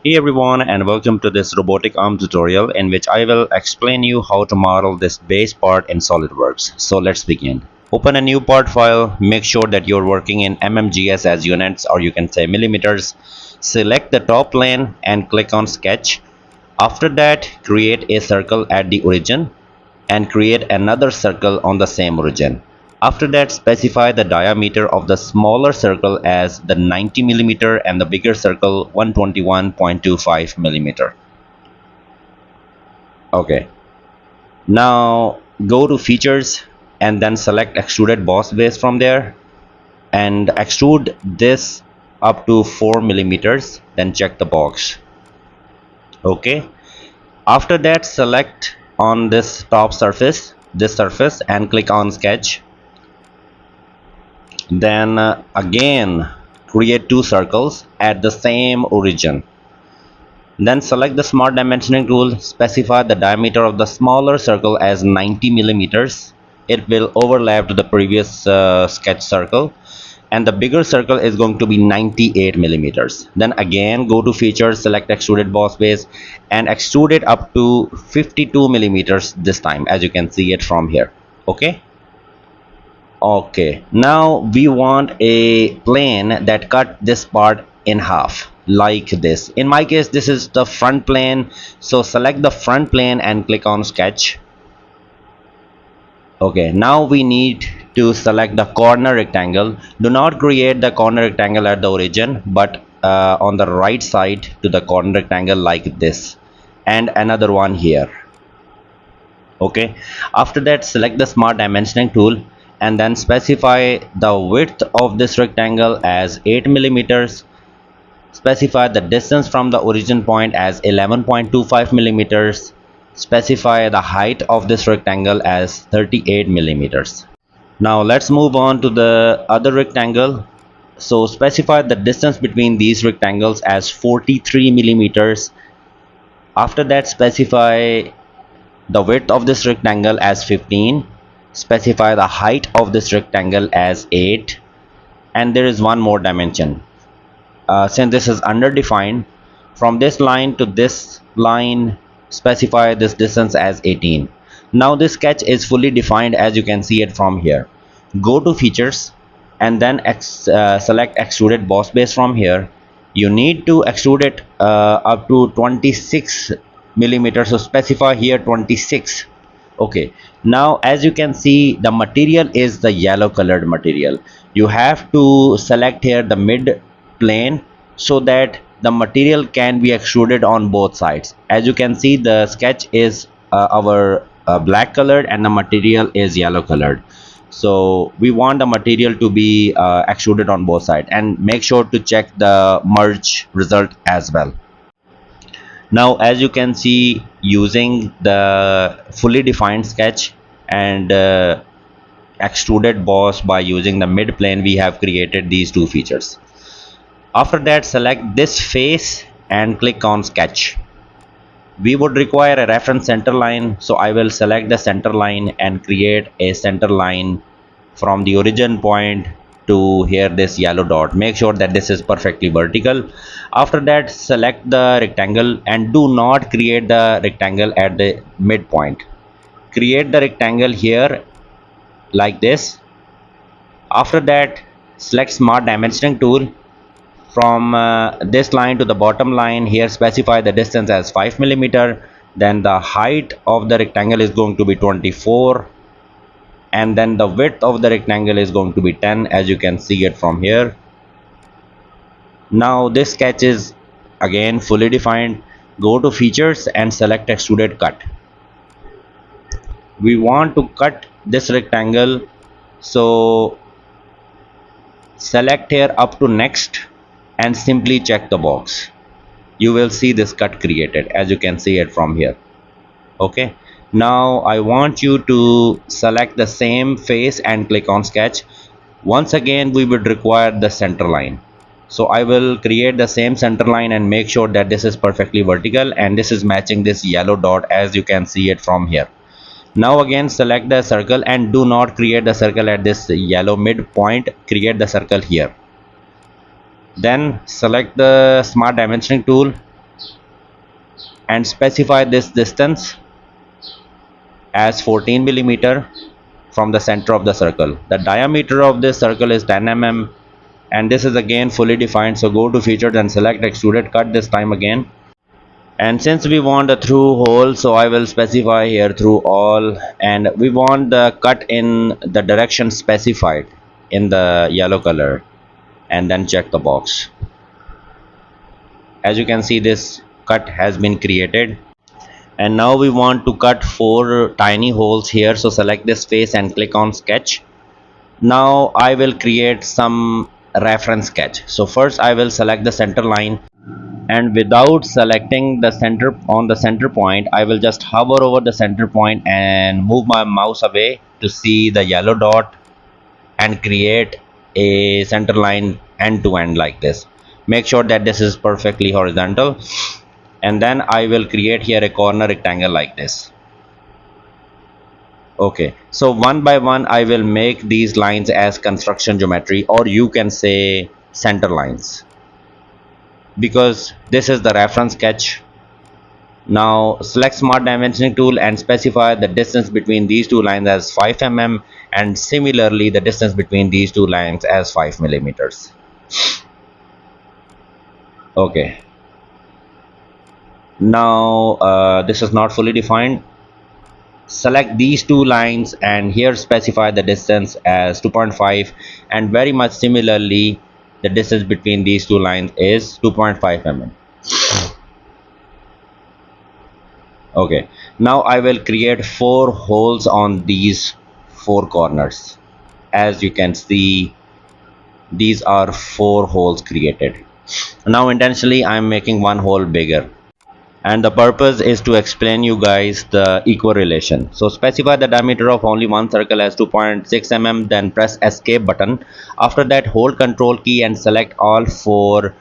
Hey everyone, and welcome to this robotic arm tutorial in which I will explain you how to model this base part in SolidWorks. So let's begin. Open a new part file, make sure that you're working in mmgs as units, or you can say millimeters. Select the top plane and click on sketch. After that, create a circle at the origin and create another circle on the same origin. After that, specify the diameter of the smaller circle as the 90 millimeter and the bigger circle 121.25 millimeter. Okay, now go to features and then select extruded boss base from there and extrude this up to 4 millimeters, then check the box. Okay, after that, select on this top surface, and click on sketch. Then again create two circles at the same origin. Then select the smart dimensioning tool, specify the diameter of the smaller circle as 90 millimeters. It will overlap to the previous sketch circle, and the bigger circle is going to be 98 millimeters. Then again go to features, select extruded boss base and extrude it up to 52 millimeters this time, as you can see it from here. Okay, now we want a plane that cut this part in half like this. In my case, this is the front plane, so select the front plane and click on sketch. Okay, now we need to select the corner rectangle. Do not create the corner rectangle at the origin, but on the right side to the corner rectangle like this, and another one here. Okay, after that select the smart dimensioning tool and then specify the width of this rectangle as 8 millimeters. Specify the distance from the origin point as 11.25 millimeters. Specify the height of this rectangle as 38 millimeters. Now let's move on to the other rectangle. So specify the distance between these rectangles as 43 millimeters. After that, specify the width of this rectangle as 15. Specify the height of this rectangle as 8, and there is one more dimension. Since this is underdefined, from this line to this line specify this distance as 18. Now this sketch is fully defined, as you can see it from here. Go to features and then select extruded boss base from here. You need to extrude it up to 26 millimeters, so specify here 26. Okay, now as you can see, the material is the yellow colored material. You have to select here the mid plane so that the material can be extruded on both sides. As you can see, the sketch is our black colored and the material is yellow colored, so we want the material to be extruded on both sides, and make sure to check the merge result as well. Now as you can see, using the fully defined sketch and extruded boss by using the mid plane, we have created these two features. After that, select this face and click on sketch. We would require a reference center line, so I will select the center line and create a center line from the origin point to here, this yellow dot. Make sure that this is perfectly vertical. After that, select the rectangle and do not create the rectangle at the midpoint. Create the rectangle here like this. After that, select smart dimensioning tool. From this line to the bottom line here, specify the distance as 5 millimeter. Then the height of the rectangle is going to be 24, and then the width of the rectangle is going to be 10, as you can see it from here. Now this sketch is again fully defined. Go to features and select extruded cut. We want to cut this rectangle, so select here up to next and simply check the box. You will see this cut created, as you can see it from here. Okay, now I want you to select the same face and click on sketch. Once again we would require the center line, so I will create the same center line and make sure that this is perfectly vertical and this is matching this yellow dot, as you can see it from here. Now again select the circle and do not create the circle at this yellow midpoint. Create the circle here. Then select the smart dimensioning tool and specify this distance as 14 millimeter from the center of the circle. The diameter of this circle is 10 mm, and this is again fully defined. So go to features and select extruded cut this time again. And since we want a through hole, so I will specify here through all, and we want the cut in the direction specified in the yellow color, and then check the box. As you can see, this cut has been created, and now we want to cut 4 tiny holes here. So select this face and click on sketch. Now I will create some reference sketch. So first I will select the center line, and without selecting the center on the center point, I will just hover over the center point and move my mouse away to see the yellow dot and create a center line end to end like this. Make sure that this is perfectly horizontal, and then I will create here a corner rectangle like this. Okay, so one by one I will make these lines as construction geometry, or you can say center lines, because this is the reference sketch. Now select smart dimensioning tool and specify the distance between these two lines as 5 mm, and similarly the distance between these two lines as 5 millimeters. Okay, now this is not fully defined. Select these two lines and here specify the distance as 2.5, and very much similarly the distance between these two lines is 2.5 mm. Okay, now I will create 4 holes on these 4 corners. As you can see, these are 4 holes created. Now intentionally I am making one hole bigger, and the purpose is to explain you guys the equal relation. So specify the diameter of only one circle as 2.6 mm, then press escape button. After that, hold control key and select all 4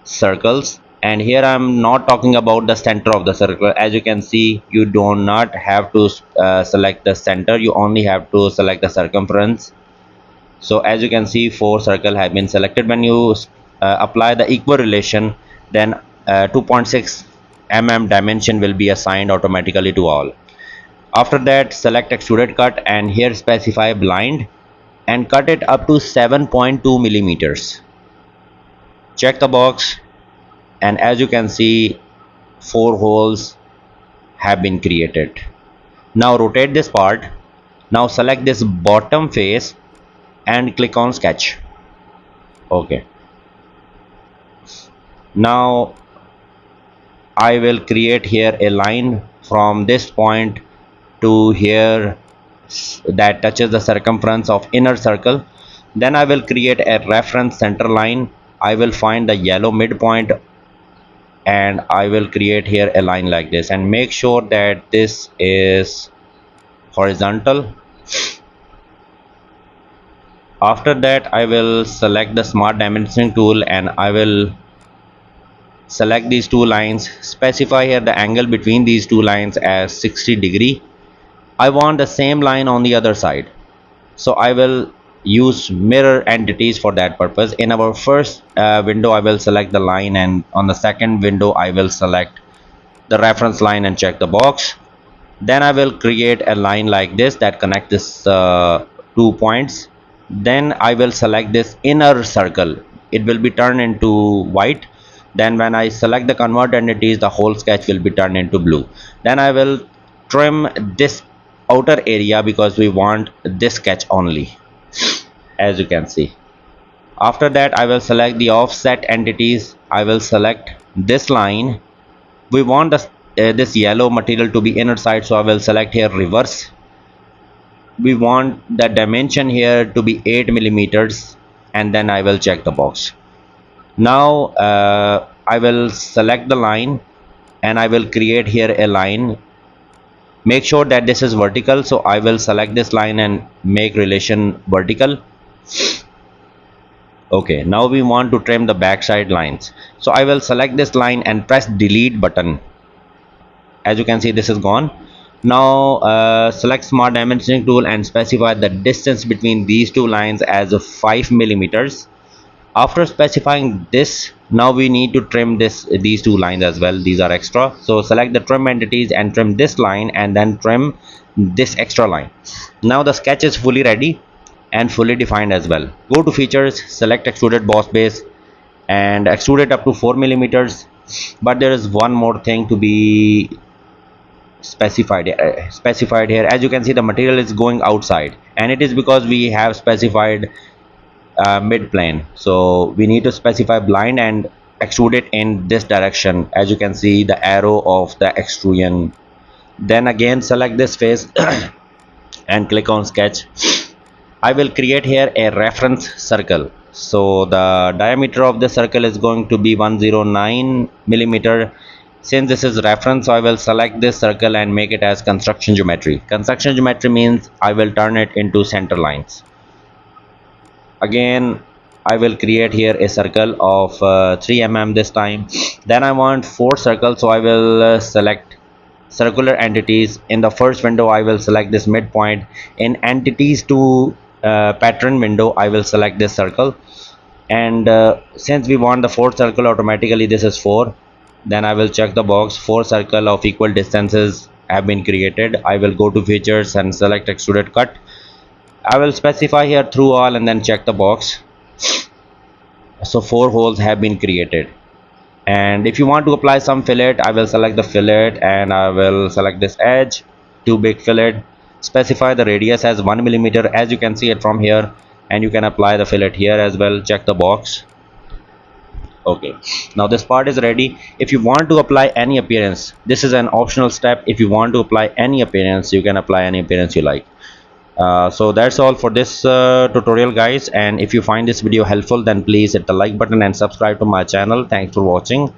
circles. And here I'm not talking about the center of the circle. As you can see, you do not have to select the center, you only have to select the circumference. So as you can see, 4 circles have been selected. When you apply the equal relation, then 2.6 mm dimension will be assigned automatically to all. After that, select extruded cut and here specify blind and cut it up to 7.2 millimeters. Check the box, and as you can see, 4 holes have been created. Now rotate this part. Now select this bottom face and click on sketch. Okay, now I will create here a line from this point to here that touches the circumference of inner circle. Then I will create a reference center line. I will find the yellow midpoint and I will create here a line like this, and make sure that this is horizontal. After that, I will select the smart dimensioning tool and I will select these 2 lines, specify here the angle between these 2 lines as 60 degree. I want the same line on the other side, so I will use mirror entities for that purpose. In our first window I will select the line, and on the second window I will select the reference line and check the box. Then I will create a line like this that connect this 2 points. Then I will select this inner circle, it will be turned into white. Then when I select the convert entities, the whole sketch will be turned into blue. Then I will trim this outer area because we want this sketch only, as you can see. After that, I will select the offset entities. I will select this line. We want this yellow material to be inner side, so I will select here reverse. We want the dimension here to be 8 millimeters, and then I will check the box. Now I will select the line and I will create here a line. Make sure that this is vertical, so I will select this line and make relation vertical. Okay, now we want to trim the backside lines, so I will select this line and press delete button. As you can see, this is gone. Now select smart dimensioning tool and specify the distance between these 2 lines as 5 millimeters. After specifying this, Now we need to trim these two lines as well. These are extra, so select the trim entities and trim this line and then trim this extra line. Now the sketch is fully ready and fully defined as well. Go to features, select extruded boss base and extrude it up to 4 millimeters. But there is one more thing to be specified here. As you can see, the material is going outside, and it is because we have specified mid plane, so we need to specify blind and extrude it in this direction. As you can see, the arrow of the extrusion. Then again select this face and click on sketch. I will create here a reference circle. So the diameter of the circle is going to be 109 millimeter. Since this is reference, so I will select this circle and make it as construction geometry. Construction geometry means I will turn it into center lines. Again, I will create here a circle of 3 mm this time. Then I want 4 circles, so I will select circular entities. In the first window I will select this midpoint. In entities to pattern window I will select this circle, and since we want the fourth circle, automatically this is 4. Then I will check the box. 4 circle of equal distances have been created. I will go to features and select extruded cut. I will specify here through all and then check the box. So 4 holes have been created. And if you want to apply some fillet, I will select the fillet and I will select this edge, too big fillet. Specify the radius as 1 millimeter, as you can see it from here, and you can apply the fillet here as well. Check the box. Okay, now this part is ready. If you want to apply any appearance, this is an optional step. If you want to apply any appearance, you can apply any appearance you like. So that's all for this tutorial, guys, and if you find this video helpful, then please hit the like button and subscribe to my channel. Thanks for watching.